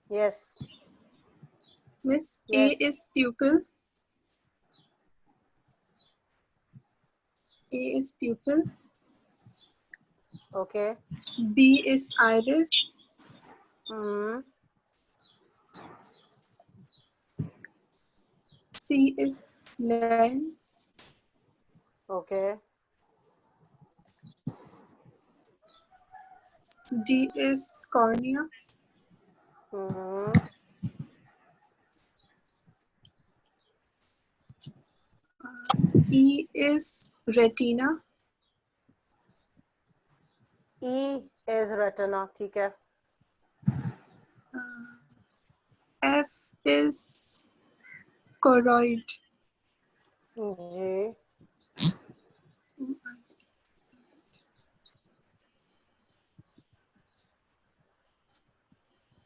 Yes. Miss, A Yes. is pupil. A is pupil. Okay. B is iris. Hmm. C is lens. Okay. D is cornea. Hmm. E is retina. E is retina. ठीक है. F is choroid. जी.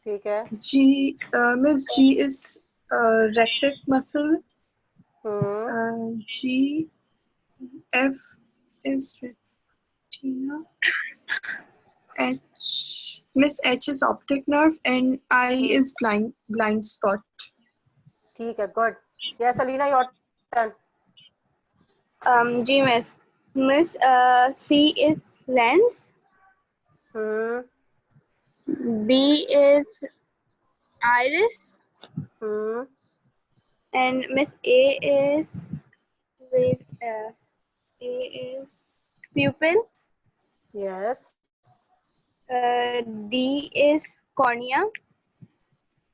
ठीक है. Miss, G is rectus muscle. Hmm. G, F is retina. Miss, H is optic nerve, and I Hmm. is blind spot. ठीक है. Good. Yes, Alina, your turn. G miss. Miss, C is lens. Hmm. B is iris. Hmm. And Miss A is wait. A is pupil. Yes. D is cornea.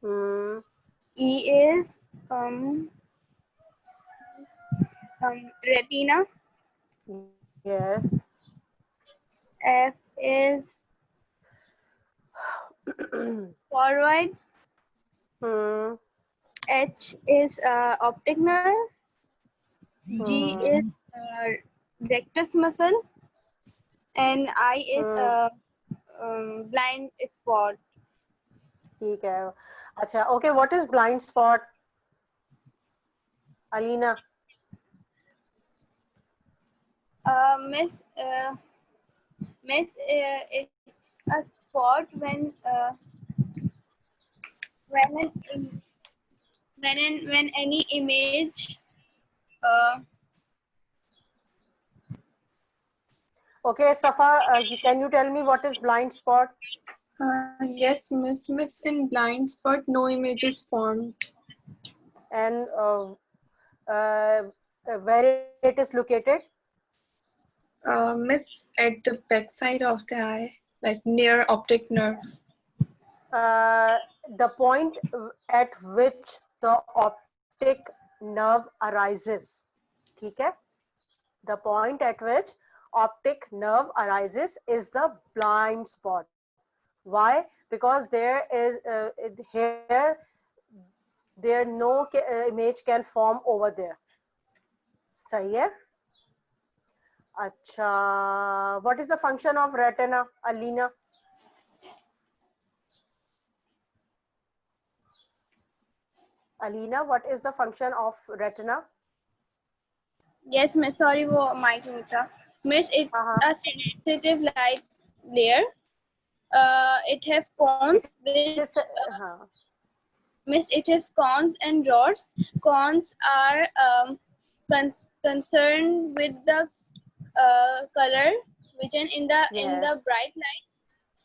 Hmm. E is retina. Yes. F is choroid. Hmm. H is optic nerve. G Hmm. is rectus muscle, and I is Hmm. blind spot. ठीक है. अच्छा. Okay. What is blind spot, Alina? Miss, it's a spot when an im- when any image uh, Okay, Safa, can you tell me what is blind spot Yes, Miss. Miss, in blind spot, no image is formed. and where it is located? Miss, at the backside of the eye, like near optic nerve. The point at which the optic nerve arises. ठीक है? The point at which optic nerve arises is the blind spot. Why? Because there is here there no image can form over there. सही है? अच्छा. What is the function of retina, Alina? Alina, what is the function of retina? yes, miss, sorry, वो mic नहीं था. Miss, it's a sensitive light layer. It have cones It is, which हाँ. miss, it has cones and rods. Cones are concerned with the color vision in the Yes. bright light,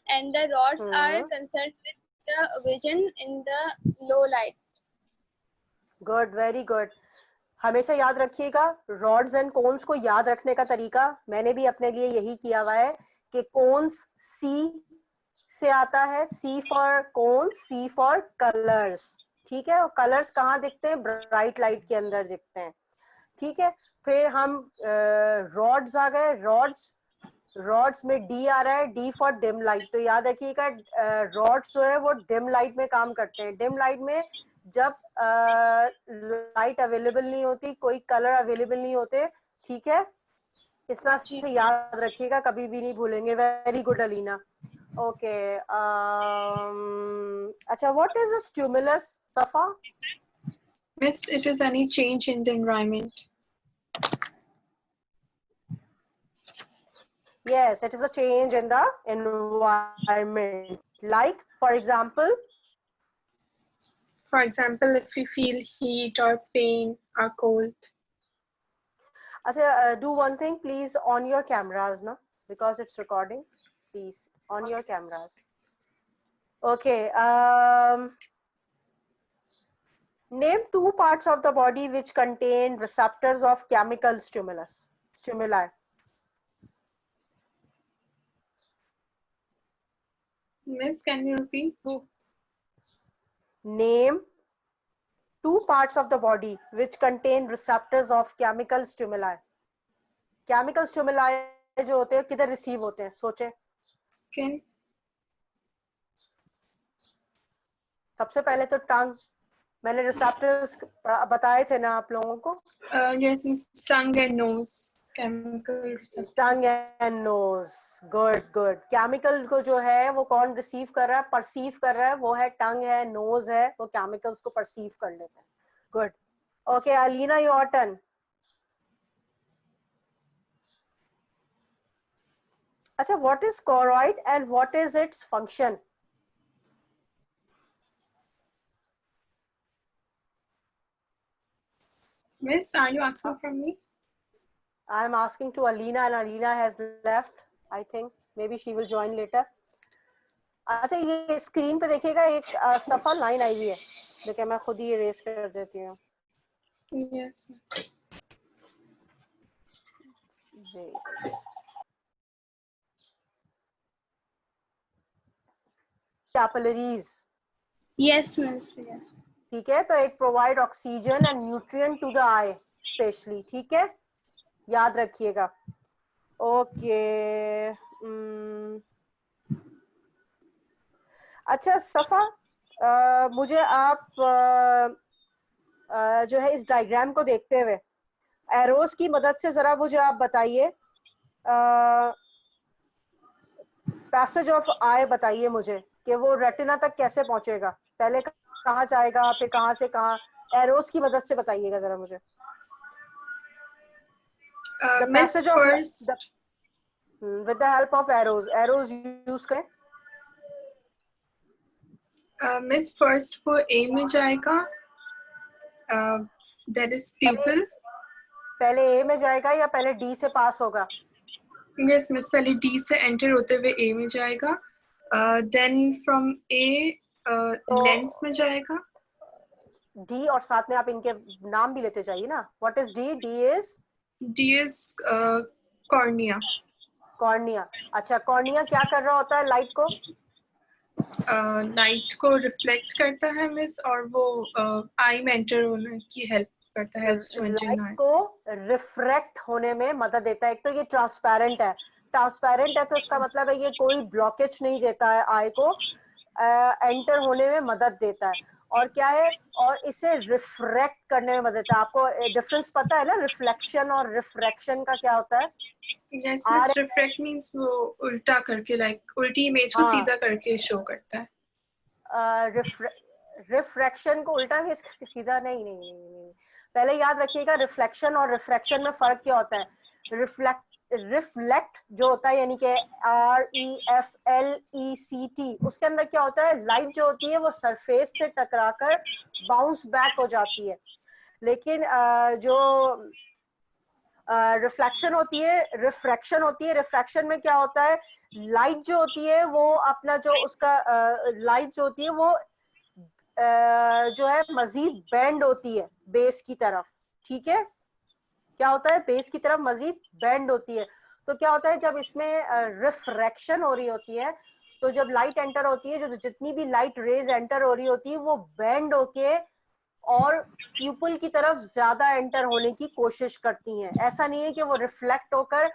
and the rods are Hmm. concerned with the vision in the low light. Good, very good. हमेशा याद रखिएगा. Rods and cones को याद रखने का तरीका मैंने भी अपने लिए यही किया हुआ है कि कोन्स सी से आता है. C for cones, C for colours. ठीक है. और कलर्स कहाँ दिखते हैं? ब्राइट लाइट के अंदर दिखते हैं. ठीक है. फिर हम रॉड्स आ गए. रॉड्स में डी आ रहा है. D for dim light. तो याद रखिएगा रॉड्स जो है वो डिम लाइट में काम करते हैं. डिम लाइट में जब लाइट अवेलेबल नहीं होती, कोई कलर अवेलेबल नहीं होते. ठीक है. इस तरह से याद रखिएगा, कभी भी नहीं भूलेंगे. Very good Alina. ओके. अच्छा. व्हाट इज अ स्टिमुलस, सफा? Miss, it is any change in the environment. Yes, it is a change in the environment. Like, for example, For example, if we feel heat or pain or cold. अच्छा, do one thing, please, on your cameras, na, because it's recording. Please, on your cameras. Okay. Name two parts of the body which contain receptors of chemical stimuli. Miss, can you repeat? Name two parts of the body which contain receptors of chemical stimuli. Chemical stimuli जो होते हैं किधर receive होते हैं, सोचे. Skin. सबसे पहले तो टंग. मैंने रिसेप्टर्स बताए थे ना आप लोगों को. Yes, Miss, tongue and nose. Chemical receptors. Tongue and nose. Good. Chemical को जो है वो कौन रिसीव कर रहा है, परसीव कर रहा है, वो है टंग है, नोज है, वो केमिकल्स को परसीव कर लेते हैं. Good. Okay Alina, your turn. अच्छा, what is choroid and what is its function? Miss, are you asking from me? I am asking to Alina and Alina has left. I think maybe she will join later. अच्छा, ये screen पे देखिएगा एक सफा line आई हुई है. देखिए मैं खुद ही इरेज कर देती हूँ. Yes. Capillaries. Yes, miss. Yes. ठीक है, तो it provide oxygen and nutrient to the eye specially. ठीक है, याद रखिएगा. ओके. अच्छा सफा, मुझे आप जो है इस डायग्राम को देखते हुए एरोस की मदद से जरा मुझे आप बताइए, पैसेज ऑफ आई बताइए मुझे कि वो रेटिना तक कैसे पहुंचेगा. पहले कहाँ जाएगा, फिर कहाँ से कहाँ. एरोस की मदद से बताइएगा जरा मुझे. The Miss, passage of first. with the help of arrows use करें. Miss, first वो A में जाएगा. That is pupil. पहले A में जाएगा या पहले D से पास होगा? Yes, Miss, पहले D से enter होते हुए A में जाएगा. Then from A lens में जाएगा. D और साथ में आप इनके नाम भी लेते जाइए ना. What is D? D is cornea. Cornea. अच्छा, कॉर्निया क्या कर रहा होता है लाइट को? लाइट को रिफ्लेक्ट करता है मिस, और वो आई में एंटर होने की हेल्प करता है. लाइट को रिफ्रैक्ट होने में मदद देता है. एक तो ये ट्रांसपेरेंट है तो इसका मतलब है ये कोई ब्लॉकेज नहीं देता है आई को, एंटर होने में मदद देता है. और क्या है, और इसे रिफ्रैक्ट करने में मदद देता है. आपको डिफरेंस पता है ना रिफ्लेक्शन और रिफ्रैक्शन का क्या होता है? Yes, Miss, refract means वो उल्टा करके, like उल्टी इमेज को सीधा करके शो करता है. रिफ्रैक्शन को उल्टा भी सीधा नहीं. पहले याद रखिएगा रिफ्लेक्शन और रिफ्रैक्शन में फर्क क्या होता है. रिफ्लेक्ट जो होता है यानी कि REFLECT, उसके अंदर क्या होता है, लाइट जो होती है वो सरफेस से टकराकर बाउंस बैक हो जाती है. लेकिन जो रिफ्लेक्शन होती है, रिफ्रैक्शन में क्या होता है, लाइट जो होती है वो अपना जो उसका लाइट जो होती है वो जो है मजीद बेंड होती है बेस की तरफ. ठीक है, क्या होता है, बेस की तरफ मजीद बेंड होती है. तो क्या होता है जब इसमें रिफ्रैक्शन हो रही होती है, तो जब लाइट एंटर होती है, जो जितनी भी लाइट रेज एंटर हो रही होती है वो बेंड होके और प्यूपल की तरफ ज्यादा एंटर होने की कोशिश करती हैं. ऐसा नहीं है कि वो रिफ्लेक्ट होकर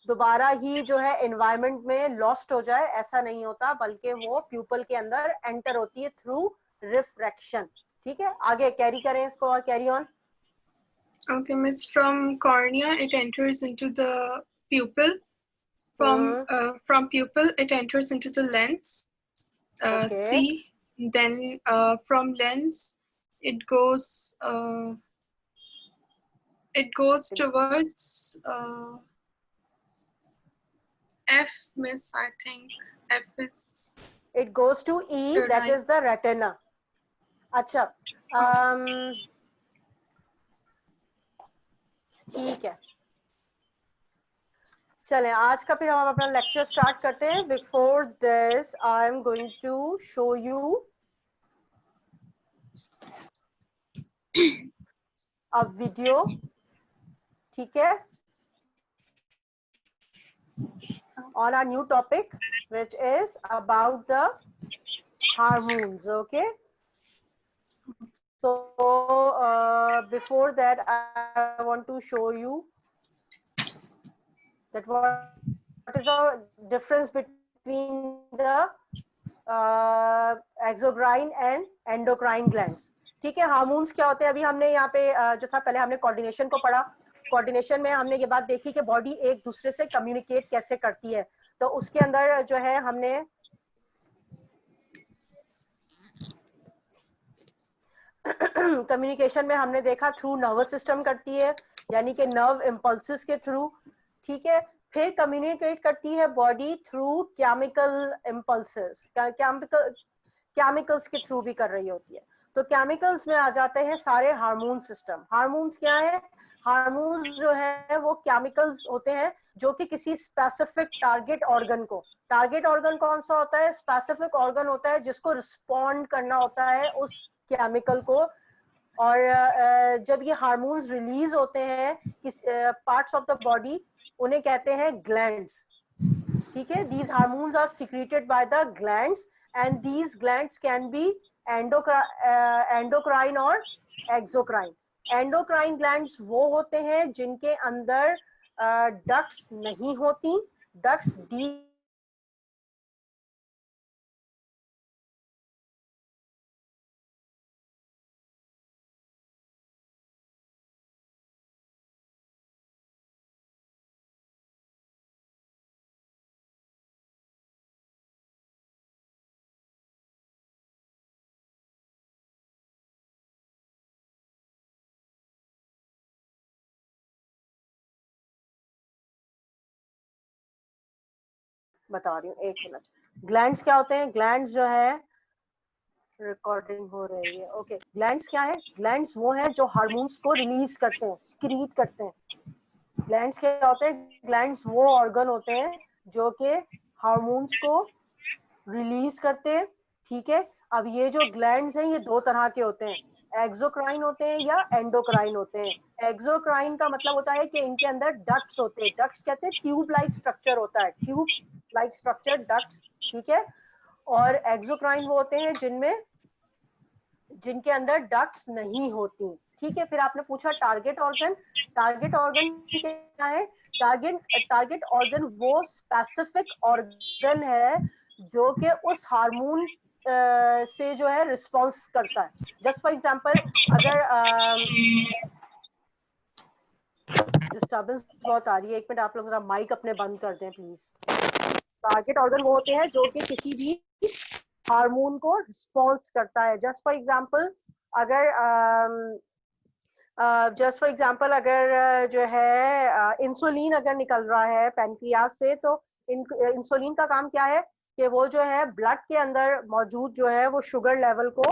दोबारा ही जो है एनवायरनमेंट में लॉस्ट हो जाए, ऐसा नहीं होता, बल्कि वो प्यूपल के अंदर एंटर होती है थ्रू रिफ्रैक्शन. ठीक है, आगे कैरी करें इसको और carry on. Okay, Miss, from cornea it enters into the pupil. From pupil it enters into the lens. Okay. C. Then from lens it goes towards F, Miss. I think F is. It goes to E, that is the retina. अच्छा, ठीक है, चलें आज का फिर हम अपना lecture start करते हैं. Before this I am going to show you a video. ठीक है, on our new topic which is about the hormones. Okay, so before that I want to show you that what is the difference between the exocrine and endocrine glands. ठीक है, hormones क्या होते हैं? अभी हमने यहाँ पे जो था, पहले हमने कोऑर्डिनेशन को पढ़ा. कोऑर्डिनेशन में हमने ये बात देखी कि बॉडी एक दूसरे से कम्युनिकेट कैसे करती है. तो उसके अंदर जो है हमने कम्युनिकेशन में हमने देखा थ्रू नर्वस सिस्टम करती है, यानी कि नर्व इम्पल्सेस के थ्रू. ठीक है, फिर कम्युनिकेट करती है body through chemical impulses, chemicals के थ्रू भी कर रही होती है. तो केमिकल्स में आ जाते हैं सारे हार्मोन सिस्टम. हार्मोन्स क्या है? हार्मोन्स जो है वो केमिकल्स होते हैं जो कि किसी स्पेसिफिक टारगेट ऑर्गन को, टारगेट ऑर्गन कौन सा होता है? स्पेसिफिक ऑर्गन होता है जिसको रिस्पॉन्ड करना होता है उस केमिकल को. और जब ये हार्मोन्स रिलीज होते हैं किस पार्ट्स ऑफ द बॉडी, उन्हें कहते हैं ग्लैंड्स. ठीक है, these hormones are secreted by the glands and these glands can be endocrine or exocrine. Endocrine glands वो होते हैं जिनके अंदर डक्ट्स नहीं होती. डक्ट्स डी बता रही हूँ, एक मिनट. ग्लैंड्स क्या होते हैं? ग्लैंड्स जो है, रिकॉर्डिंग हो रही है. ओके, ग्लैंड्स क्या है? ग्लैंड्स वो हैं जो हार्मोन्स को रिलीज करते हैं, सिक्रीट करते हैं. ग्लैंड्स क्या होते हैं? ग्लैंड्स वो ऑर्गन होते हैं जो कि हार्मोन्स को रिलीज करते हैं. ठीक है, अब ये जो ग्लैंड्स हैं ये दो तरह के होते हैं, एक्सोक्राइन होते हैं या एंडोक्राइन होते हैं. एक्सोक्राइन का मतलब होता है कि इनके अंदर डक्ट्स होते हैं. डक्ट्स कहते हैं ट्यूब लाइक स्ट्रक्चर होता है, ट्यूब लाइक स्ट्रक्चर, डक्ट्स. ठीक है, और एक्सोक्राइन वो होते हैं जिनके अंदर डक्ट्स नहीं होती. ठीक है, फिर आपने पूछा टारगेट ऑर्गन. टारगेट ऑर्गन क्या है? टारगेट ऑर्गन वो स्पेसिफिक ऑर्गन है जो कि उस हार्मोन से जो है रिस्पॉन्स करता है. जस्ट फॉर एग्जांपल, अगर डिस्टर्बेंस बहुत आ रही है, एक मिनट आप लोग जरा माइक अपने बंद कर दें प्लीज. टारगेट ऑर्गन वो होते हैं जो कि किसी भी हार्मोन को रिस्पॉन्स करता है. जस्ट फॉर एग्जांपल अगर जो है इंसुलिन अगर निकल रहा है पैनक्रियास से, तो इंसुलिन का काम क्या है कि वो जो है ब्लड के अंदर मौजूद जो है वो शुगर लेवल को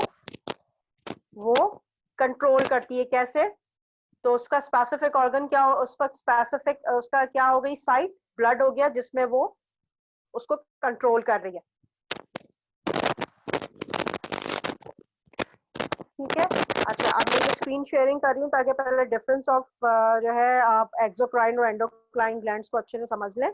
वो कंट्रोल करती है. कैसे? तो उसका स्पेसिफिक ऑर्गन क्या हो, उस पर स्पेसिफिक उसका क्या हो गई साइट, ब्लड हो गया जिसमें वो उसको कंट्रोल कर रही है. ठीक है, अच्छा अब मैं स्क्रीन शेयरिंग कर रही हूँ ताकि पहले डिफरेंस ऑफ जो है आप एक्सोक्राइन और एंडोक्राइन ग्लैंड्स को अच्छे से समझ लें.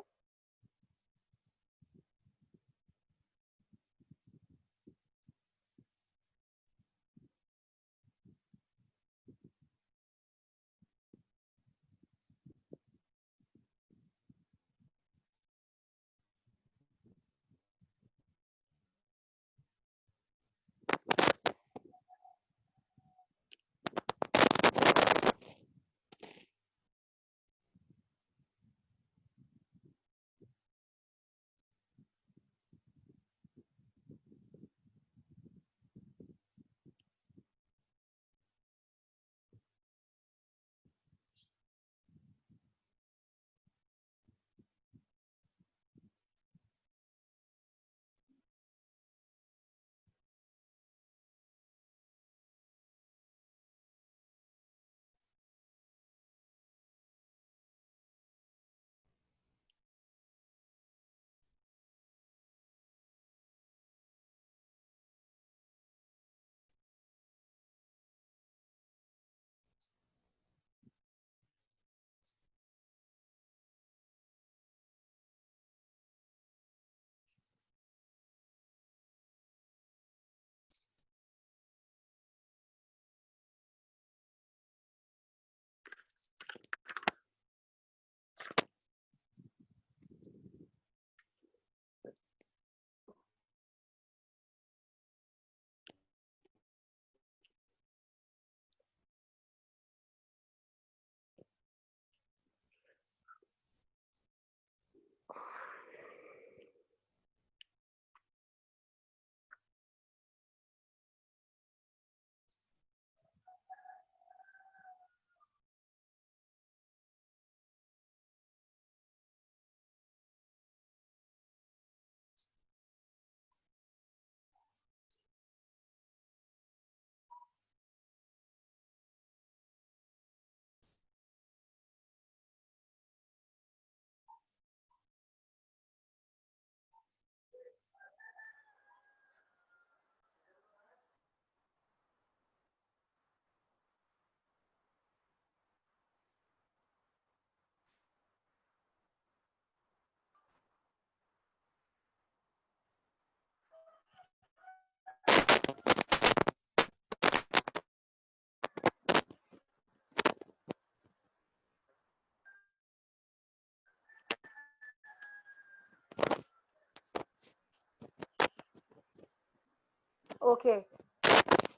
ओके,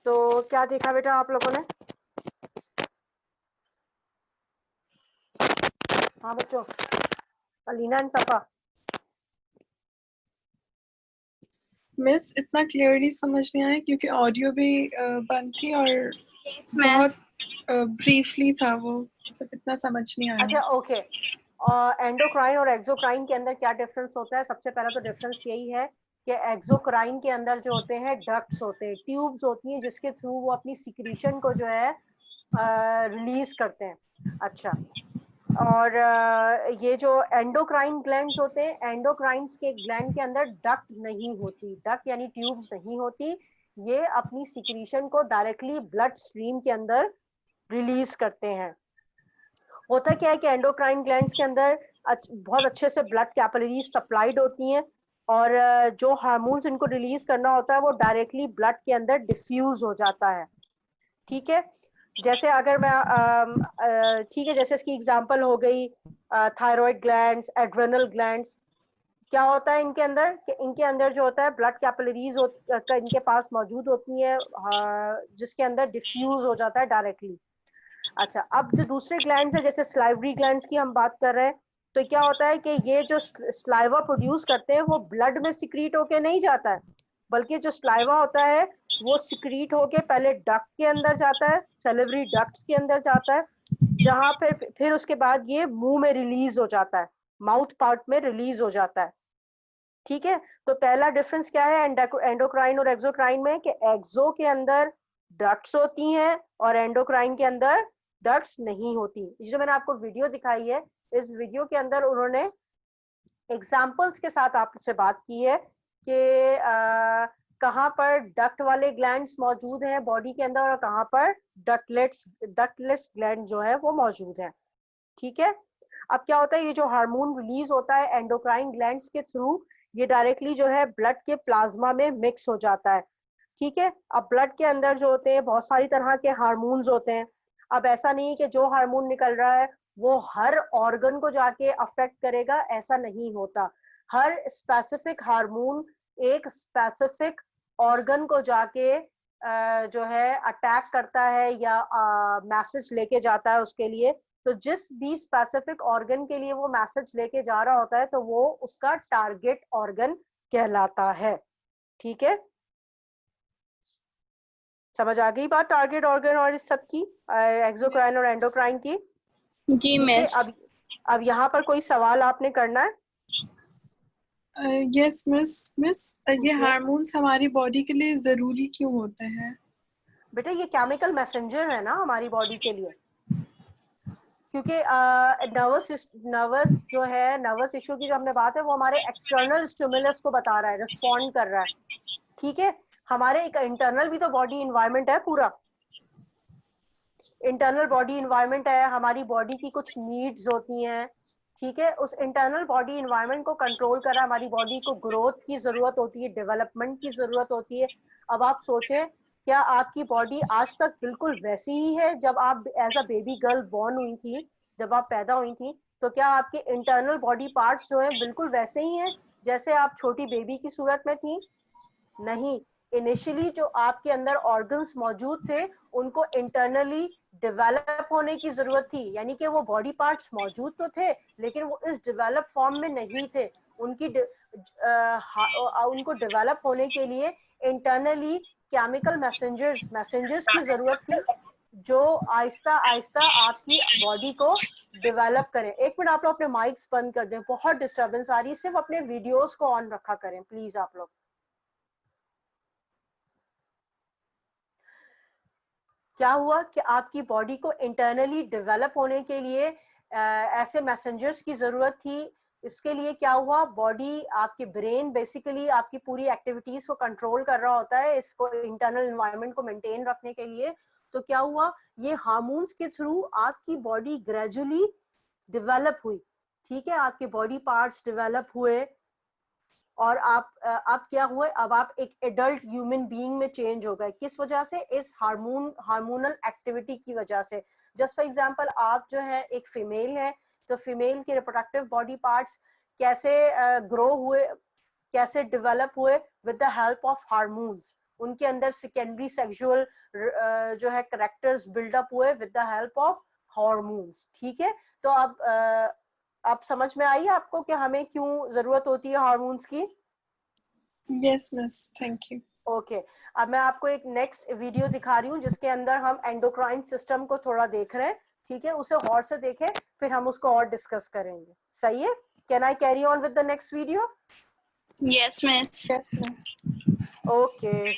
तो क्या देखा बेटा आप लोगों ने? हाँ बच्चों, अलीना एंड सफा। मिस इतना क्लियरली समझ नहीं आया क्योंकि ऑडियो भी बंद थी और बहुत ब्रीफली था वो, सब इतना समझ नहीं आया। अच्छा ओके, एंडोक्राइन और एक्सोक्राइन के अंदर क्या डिफरेंस होता है? सबसे पहला तो डिफरेंस यही है कि एक्सोक्राइन के अंदर जो होते हैं डक्ट्स होते हैं, ट्यूब्स होती हैं जिसके थ्रू वो अपनी सिक्रीशन को जो है रिलीज करते हैं। अच्छा, और ये जो एंडोक्राइन ग्लैंड्स होते हैं, एंडोक्राइन्स के ग्लैंड के अंदर डक्ट नहीं होती, डक्ट यानी ट्यूब्स नहीं होती, ये अपनी सिक्रीशन को डायरेक्टली ब्लड स्ट्रीम के अंदर रिलीज करते हैं। होता क्या है कि एंडोक्राइन ग्लैंड्स के अंदर बहुत अच्छे से ब्लड कैपिलरीज सप्लाइड होती हैं, और जो हार्मोन्स इनको रिलीज करना होता है वो डायरेक्टली ब्लड के अंदर डिफ्यूज हो जाता है। ठीक है, जैसे अगर मैं ठीक है, जैसे इसकी एग्जांपल हो गई थायराइड ग्लैंड्स, एड्रेनल ग्लैंड्स। क्या होता है इनके अंदर कि इनके अंदर जो होता है ब्लड कैपिलरीज इनके पास मौजूद होती है, जिसके अंदर डिफ्यूज हो जाता है डायरेक्टली। अच्छा, अब जो दूसरे ग्लैंड्स है, जैसे स्लाइवरी ग्लैंड्स की हम बात कर रहे हैं, तो क्या होता है कि ये जो स्लाइवा प्रोड्यूस करते हैं वो ब्लड में सिक्रीट होके नहीं जाता है, बल्कि जो स्लाइवा होता है वो सिक्रीट होके पहले डक्ट के अंदर जाता है, सेलिवरी डक्ट्स के अंदर जाता है, जहां फिर उसके बाद ये मुंह में रिलीज हो जाता है, माउथ पार्ट में रिलीज हो जाता है। ठीक है, तो पहला डिफरेंस क्या है एंडोक्राइन और एक्सोक्राइन में, कि एक्सो के अंदर डक्ट्स होती हैं और एंडोक्राइन के अंदर डक्ट्स नहीं होती। जो मैंने आपको वीडियो दिखाई है, इस वीडियो के अंदर उन्होंने एग्जाम्पल्स के साथ आपसे बात की है कि कहाँ पर डक्ट वाले ग्लैंड्स मौजूद हैं बॉडी के अंदर और कहाँ पर डक्टलेस ग्लैंड जो है वो मौजूद है। ठीक है, अब क्या होता है, ये जो हार्मोन रिलीज होता है एंडोक्राइन ग्लैंड्स के थ्रू, ये डायरेक्टली जो है ब्लड के प्लाज्मा में मिक्स हो जाता है। ठीक है, अब ब्लड के अंदर जो होते हैं बहुत सारी तरह के हार्मोन्स होते हैं। अब ऐसा नहीं कि जो हार्मोन निकल रहा है वो हर ऑर्गन को जाके अफेक्ट करेगा, ऐसा नहीं होता। हर स्पेसिफिक हार्मोन एक स्पेसिफिक ऑर्गन को जाके जो है अटैक करता है या मैसेज लेके जाता है उसके लिए। तो जिस भी स्पेसिफिक ऑर्गन के लिए वो मैसेज लेके जा रहा होता है तो वो उसका टारगेट ऑर्गन कहलाता है। ठीक है, समझ आ गई बात टारगेट ऑर्गन और इस सब की, एक्सोक्राइन और एंडोक्राइन की? जी ठीक है, मिस। अब यहाँ पर कोई सवाल आपने करना है? Yes miss. मिस ये पूछिए। हार्मोन्स हमारी बॉडी के लिए जरूरी क्यों होते हैं? बेटा ये केमिकल मैसेंजर है ना हमारी बॉडी के लिए, क्योंकि नर्वस जो है, नर्वस इश्यू की जो हमने बात है वो हमारे एक्सटर्नल स्टिमुलस को बता रहा है, रिस्पॉन्ड कर रहा है। ठीक है, हमारे एक इंटरनल भी तो बॉडी इन्वायरमेंट है, पूरा इंटरनल बॉडी इन्वायरमेंट है, हमारी बॉडी की कुछ नीड्स होती हैं। ठीक है, उस इंटरनल बॉडी इन्वायरमेंट को कंट्रोल कर रहा है, हमारी बॉडी को ग्रोथ की जरूरत होती है, डेवलपमेंट की जरूरत होती है। अब आप सोचें, क्या आपकी बॉडी आज तक बिल्कुल वैसी ही है जब आप as a baby girl born हुई थी, जब आप पैदा हुई थी? तो क्या आपके इंटरनल बॉडी पार्ट्स जो है बिल्कुल वैसे ही हैं जैसे आप छोटी बेबी की सूरत में थी? नहीं, इनिशियली जो आपके अंदर ऑर्गन्स मौजूद थे उनको इंटरनली डेवलप होने की जरूरत थी, यानी कि वो बॉडी पार्ट्स मौजूद तो थे लेकिन वो इस डेवलप फॉर्म में नहीं थे। उनको डेवलप होने के लिए इंटरनली केमिकल मैसेंजर्स की जरूरत थी, जो आहिस्ता आहिस्ता आपकी बॉडी को डेवलप करें। एक मिनट आप लोग अपने माइक्स बंद कर दें, बहुत डिस्टरबेंस आ रही है, सिर्फ अपने वीडियोस को ऑन रखा करें प्लीज आप लोग। क्या हुआ कि आपकी बॉडी को इंटरनली डेवलप होने के लिए ऐसे मैसेंजर्स की जरूरत थी। इसके लिए क्या हुआ, बॉडी, आपके ब्रेन बेसिकली आपकी पूरी एक्टिविटीज को कंट्रोल कर रहा होता है इसको इंटरनल एनवायरनमेंट को मेंटेन रखने के लिए। तो क्या हुआ, ये हार्मोन्स के थ्रू आपकी बॉडी ग्रेजुअली डेवलप हुई। ठीक है, आपके बॉडी पार्ट्स डेवलप हुए और आप क्या हुए, अब आप एक एडल्ट ह्यूमन बीइंग में चेंज हो गए। किस वजह से? इस हार्मोनल एक्टिविटी की वजह से। जस्ट फॉर एग्जांपल, आप जो है एक फीमेल है, तो फीमेल के रिप्रोडक्टिव बॉडी पार्ट्स कैसे ग्रो हुए, कैसे डेवलप हुए? With the help of hormones. उनके अंदर सेकेंडरी सेक्सुअल जो है करेक्टर्स बिल्डअप हुए with the help of hormones. ठीक है, तो अब समझ में आई आपको कि हमें क्यों जरूरत होती है हार्मोन्स की? Yes miss, thank you. Okay, अब मैं आपको एक नेक्स्ट वीडियो दिखा रही हूँ जिसके अंदर हम एंडोक्राइन सिस्टम को थोड़ा देख रहे हैं। ठीक है, उसे गौर से देखें, फिर हम उसको और डिस्कस करेंगे। सही है? Can I carry on with the next video? Yes, miss. Yes miss. Okay,